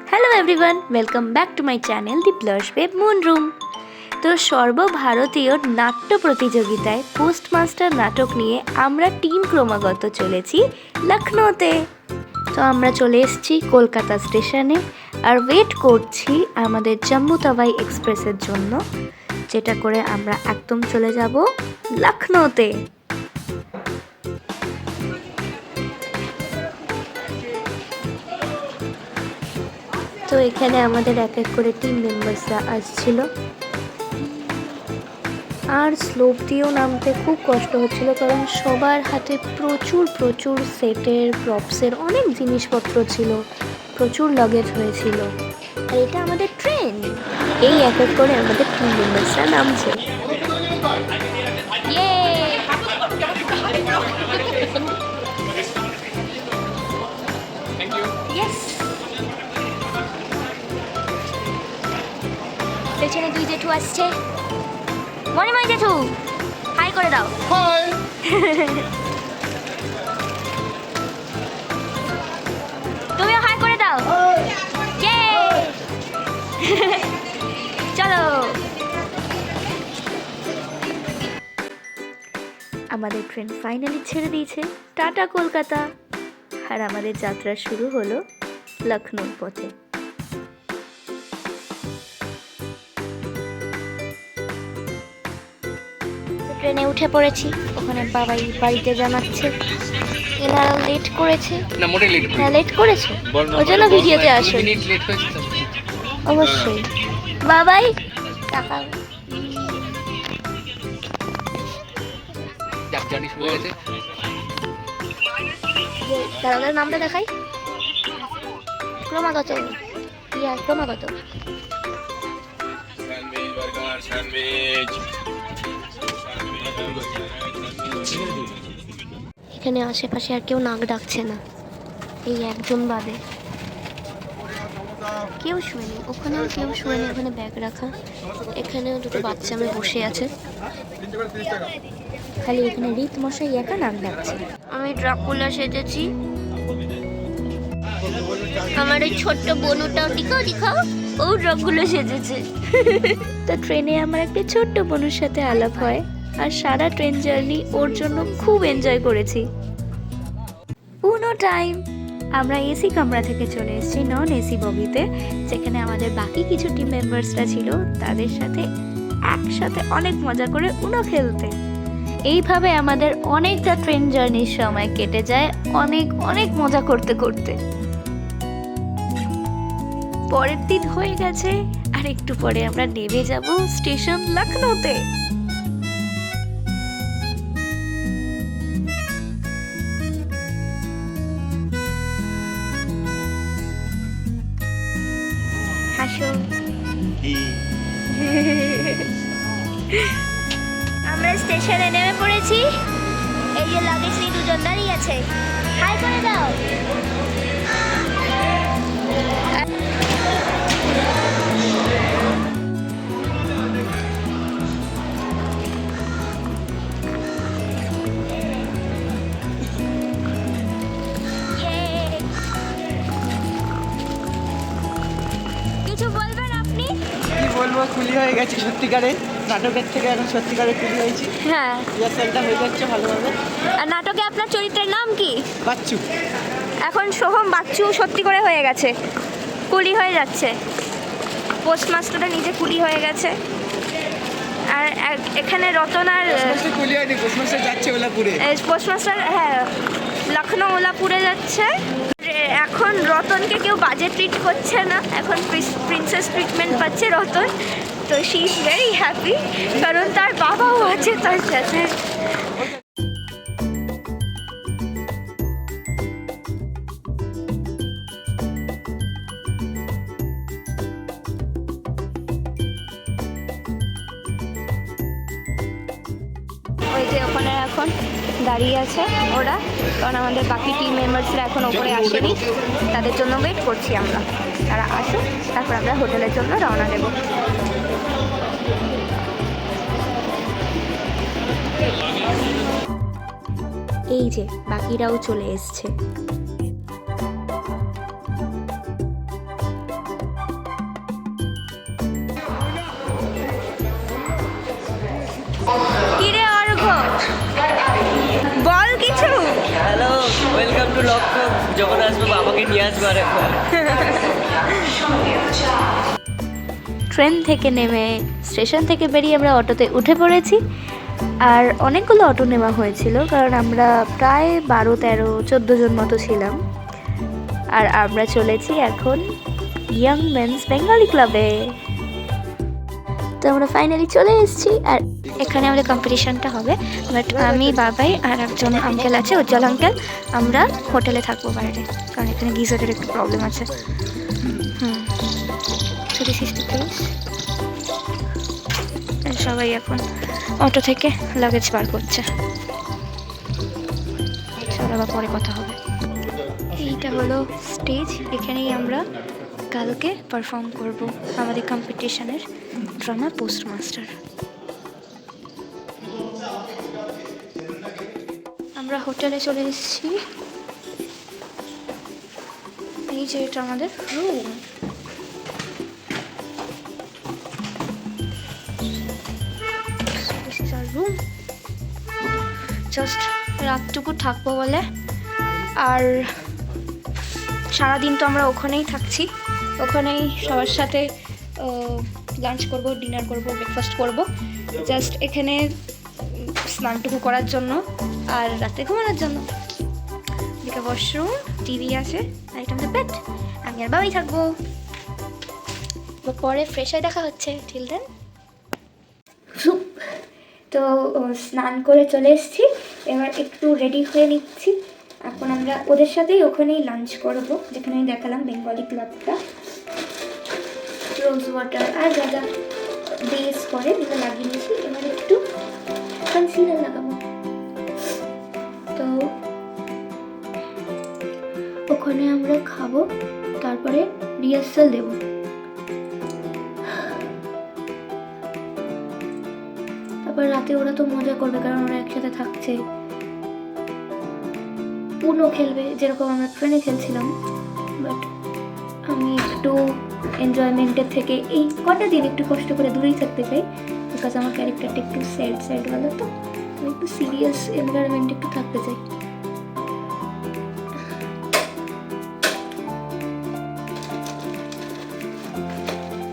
Hello everyone, welcome back to my channel the blush babe moon room. তো সর্বভারতীয় নাট্য প্রতিযোগিতায় পোস্টমাস্টার নাটক নিয়ে আমরা টিম ক্রমাগত চলেছি লখনৌতে। তো আমরা চলে এসেছি কলকাতা স্টেশনে আর ওয়েট করছি আমাদের জম্মু তাওয়াই এক্সপ্রেসের জন্য, যেটা করে আমরা একদম চলে যাব লখনৌতে। তো এখানে আমাদের এক এক করে টিম মেম্বার্সরা আসছিল, আর স্লোপ দিয়েও নামতে খুব কষ্ট হচ্ছিল, কারণ সবার হাতে প্রচুর সেটের প্রপসের অনেক জিনিসপত্র ছিল, প্রচুর লাগেজ হয়েছিল। আর এটা আমাদের ট্রেন। এই এক এক করে আমাদের টিম মেম্বার্সরা নামছে। পেছনে দুই জেঠু আসছে। মণিময় জেঠু, হাই করে দাও। হাই। তুমিও হাই করে দাও। চলো। আমাদের ট্রেন ফাইনালি ছেড়ে দিয়েছে টাটা কলকাতা, আর আমাদের যাত্রা শুরু হলো লখনৌর পথে। ট্রেনে উঠে পড়েছি, ওখানে বাবাই বাড়িতে জানাচ্ছে এনারা লেট করেছে। না, মোটে লেট করেছে। হ্যাঁ, লেট করেছে, ওই জন্য ভিডিওতে আসে। মিনিট লেট হয়েছে তো অবশ্যই। বাবাই টাকা জার্নি শুরু হয়েছে। দাদাদের নামটা দেখাই। ক্রমাগত ক্রমাগত স্যান্ডউইচ, বার্গার, স্যান্ডউইচ। এখানে আশেপাশে আর কেউ নাক ডাকছে না, এই একজন বাদে। কেউ শুয়েনি, ওখানেও কেউ শুয়েনি, ওখানে ব্যাগ রাখা। এখানেও দুটো বাচ্চা মেয়ে বসে আছে, খালি এখানে রীত মশাই একা নাক ডাকছে। আমি ড্রাকুলা সেজেছি, আমার ওই ছোট্ট বনুটাও দিখাও ও ড্রাকুলা সেজেছে। তো ট্রেনে আমার একটা ছোট্ট বনুর সাথে আলাপ হয়, আর সারা ট্রেন জার্নি ওর জন্য খুব এনজয় করেছি। পুনো টাইম আমরা এসি কামরা থেকে চলে এসেছি নন এসি বগিতে, যেখানে আমাদের বাকি কিছু টিম মেম্বার্সরা ছিল তাদের সাথে একসাথে অনেক মজা করে উনো খেলতে। এইভাবে আমাদের অনেকটা ট্রেন জার্নির সময় কেটে যায় অনেক মজা করতে করতে। পরের দিন হয়ে গেছে, আর একটু পরে আমরা নেমে যাব স্টেশন লখনৌতে। হাসো। আমরা স্টেশনে নেমে পড়েছি, এই যে লাগেজ নিয়ে দুজন দাঁড়িয়ে আছে, হাই করে দাও। কিছু বলবেন আপনি? কি বলবো, কুলি হয়ে গেছে সত্যিকারে, নাটকের থেকে এখন সত্যিকারে কুলি হয়েছি। হ্যাঁ, রিহার্সালটা হয়ে যাচ্ছে ভালোভাবে। আর নাটকে আপনার চরিত্রের নাম কি? বাচ্চু। এখন সোহম বাচ্চু সত্যি করে হয়ে গেছে, কুলি হয়ে যাচ্ছে। পোস্টমাস্টারটা নিজে কুলি হয়ে গেছে। আর এখানে রতন আর কুলি হয়নি, পোস্টমাস্টার যাচ্ছে ওলাপুরে। পোস্টমাস্টার, হ্যাঁ, লখনৌ ওলাপুরে যাচ্ছে। এখন রতনকে কেউ বাজে ট্রিট করছে না, এখন প্রিন্সেস ট্রিটমেন্ট পাচ্ছে রতন। তো শি ইজ ভেরি হ্যাপি, কারণ তার বাবাও আছে তার সাথে। ওই যে ওখানে এখন দাঁড়িয়ে আছে ওরা, কারণ আমাদের বাকি টিম মেম্বার্সরা এখন ওপরে আসেনি, তাদের জন্য ওয়েট করছি আমরা। তারা আসুক, তারপর আমরা হোটেলের জন্য রওনা দেব। এই যে বাকিরাও চলে এসছে। কিরে অর্ঘ, বল কিছু। হ্যালো, ওয়েলকাম টু লক্ষ্য। যখন আসবো বাবাকে নিয়ে আসবো আরেকবার। ট্রেন থেকে নেমে স্টেশন থেকে বেরিয়ে আমরা অটোতে উঠে পড়েছি। আর অনেকগুলো অটো নেওয়া হয়েছিল, কারণ আমরা প্রায় 12, 13, 14 জন মতো ছিলাম। আর আমরা চলেছি এখন ইয়াং মেন্স বেঙ্গলি ক্লাবে। তো আমরা ফাইনালি চলে এসেছি। আর এখানে আমাদের কম্পিটিশনটা হবে, বাট আমি, বাবাই আর একজন আঙ্কেল আছে, উজ্জ্বল আঙ্কেল, আমরা হোটেলে থাকবো বাইরে, কারণ এখানে গিজারের একটু প্রবলেম আছে। So this is the place. সবাই এখন অটো থেকে লাগেজ বার করছে। চলো আবার পরে কথা হবে। এইটা হলো স্টেজ, এখানেই আমরা কালকে পারফর্ম করব আমাদের কম্পিটিশনের ড্রামা পোস্টমাস্টার। আমরা হোটেলে চলে এসেছি। এই যে এটা আমাদের রুম। রুম জাস্ট রাতটুকু থাকবো বলে, আর সারাদিন তো আমরা ওখানেই থাকছি, ওখানেই সবার সাথে লাঞ্চ করব, ডিনার করব, ব্রেকফাস্ট করব, জাস্ট এখানে স্নানটুকু করার জন্য আর রাতে ঘুমানোর জন্য। দিকে ওয়াশরুম, টিভি আছে, আর এটা আমাদের বেড। আমি আর বাবাই থাকবো। পরে ফ্রেশ হয়ে দেখা হচ্ছে। Till then. তো স্নান করে চলে এসেছি, এবার একটু রেডি হয়ে নিচ্ছি। এখন আমরা ওদের সাথেই ওখানেই লাঞ্চ করবো, যেখানে আমি দেখালাম বেঙ্গলি ক্লাবটা। রোজ ওয়াটার আর যা যা বেস করে এগুলো লাগিয়ে নিয়েছি। এবার একটু কনসিলার লাগাবো। তো ওখানে আমরা খাবো, তারপরে রিহার্সাল দেবো। তারপর রাতে ওরা তো মজা করবে, কারণ ওরা একসাথে থাকছে। উনো খেলবে, যেরকম আমরা ট্রেনে খেলছিলাম। বাট আমি একটু এনজয়মেন্টের থেকে এই কটা দিন একটু কষ্ট করে দূরেই থাকতে চাই, বিকজ আমার ক্যারেক্টারটা একটু স্যাড ভালো, তো আমি একটু সিরিয়াস এনভায়রনমেন্টে একটু থাকতে চাই।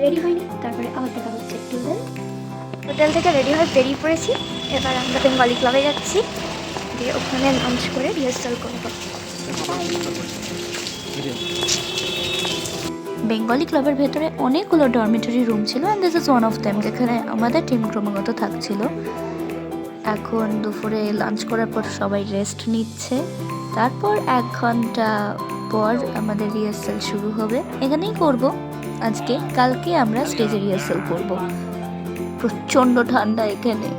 রেডি হয়নি, তারপরে আবার দেখা হচ্ছে একটু। হোটেল থেকে রেডি হয়ে বেরিয়ে পড়েছি। এবার আমরা বেঙ্গলি ক্লাবে যাচ্ছি, দিয়ে ওখানে লাঞ্চ করে রিহার্সাল করব। বেঙ্গলি ক্লাবের ভেতরে অনেকগুলো ডরমিটরি রুম ছিল, and this is one of them, যেখানে আমাদের টিম ক্রমাগত থাকছিল। এখন দুপুরে লাঞ্চ করার পর সবাই রেস্ট নিচ্ছে, তারপর 1 ঘন্টা পর আমাদের রিহার্সাল শুরু হবে। এখানেই করব আজকে, কালকে আমরা স্টেজে রিহার্সাল করব। প্রচণ্ড ঠান্ডা এখানে,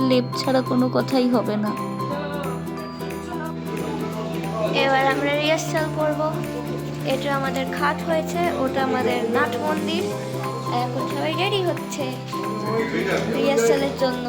লেপ ছাড়া কোনো কথাই হবে না। এবার আমরা রিহার্সাল করব। এটা আমাদের খাট হয়েছে, ওটা আমাদের নাট মন্দির। এখন সবাই রেডি হচ্ছে রিহার্সালের জন্য।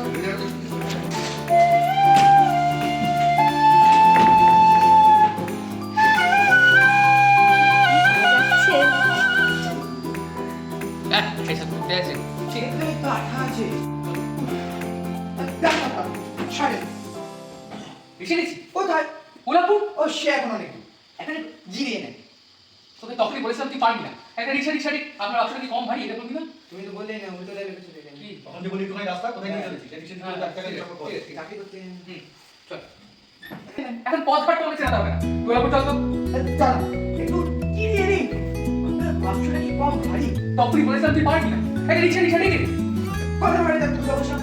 কোথায়? উলাপুর? ও সে এখন অনেক এখানে জিরিয়ে নেয়। তোকে তখনই বলেছিলাম তুই পারবি না। একটা রিক্সা আপনার অপশন কি কম ভাই, এটা করবি না? তুমি তো বললেই না, উল্টো লাইনে চলে গেলে। কি তখন যে বলি তোমায় রাস্তা কোথায় নিয়ে যাচ্ছি, রিক্সা দিয়ে টাকা দিয়ে সব করে চাকরি করতে। চল এখন পথ ঘাট তোমাকে চেনা হবে না। উলাপুর চল তো। চল একটু জিরিয়ে নি। বাক্সটা কি কম ভারী? তখনই বলেছিলাম তুই পারবি না। একটা রিক্সা ডেকে দে। কথা বলে যাচ্ছে তো অবশ্য।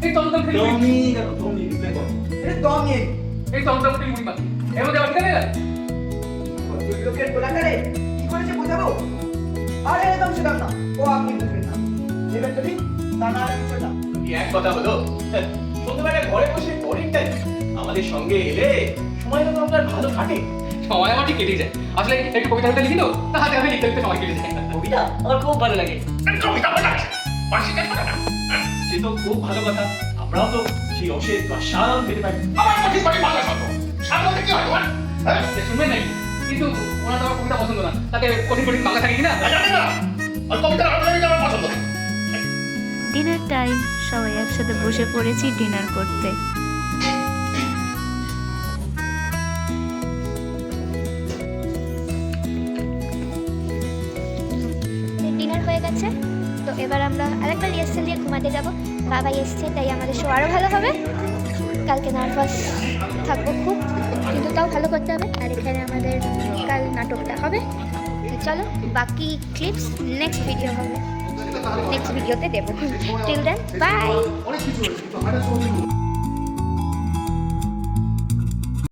এই তন্ত্র খেলি দমই কেন দমই রিপ্লাই কর। এটা দমই। এই তন্ত্র খেলি মুড়ি মাখি। এর মধ্যে আবার খেলে গেল। ওই লোকের গোলাকারে কি করেছে বোঝাবো? আরে একদম সেটা না, ও আপনি বুঝবেন না। এবার তো ঠিক তা না আর কিছু না। এক কথা হলো, ছোটবেলায় ঘরে বসে বোরিং টাইম আমাদের সঙ্গে এলে সময়টা তো আপনার ভালো কাটে। সময় আমার ঠিক কেটে যায়। আসলে একটু কবিতা লিখি তো, তা হাতে আমি লিখতে লিখতে সময় কেটে যায়। কবিতা আমার খুব ভালো লাগে। কবিতা বলা পারছি না। সে তো খুব ভালো কথা। আমরাও তো সেই রসের আস্বাদন পেতে পারি। আমার পঁচিশ বাড়ি বাংলা শব্দ সামনে কি হয় তোমার হ্যাঁ সে শুনবেন নাকি? কিন্তু ওনার তো আমার কবিতা পছন্দ না, তাকে কঠিন কঠিন বাংলা থাকে কিনা? জানি না আর কবিতার আলোচনা আমার পছন্দ না। ডিনার টাইম, সবাই একসাথে বসে পড়েছি ডিনার করতে। ডিনার হয়ে গেছে, তো এবার আমরা আরেকবার রিহার্সাল দিয়ে ঘুমাতে যাব। বাবাই এসছে, তাই আমাদের শো আরও ভালো হবে। কালকে নার্ভাস থাকবো খুব, কিন্তু তাও ভালো করতে হবে। আর এখানে আমাদের কাল নাটকটা হবে। তো চলো, বাকি ক্লিপস নেক্সট ভিডিও হবে, নেক্সট ভিডিওতে দেবো। Till then, bye. অনেক কিছু হয়েছে কিন্তু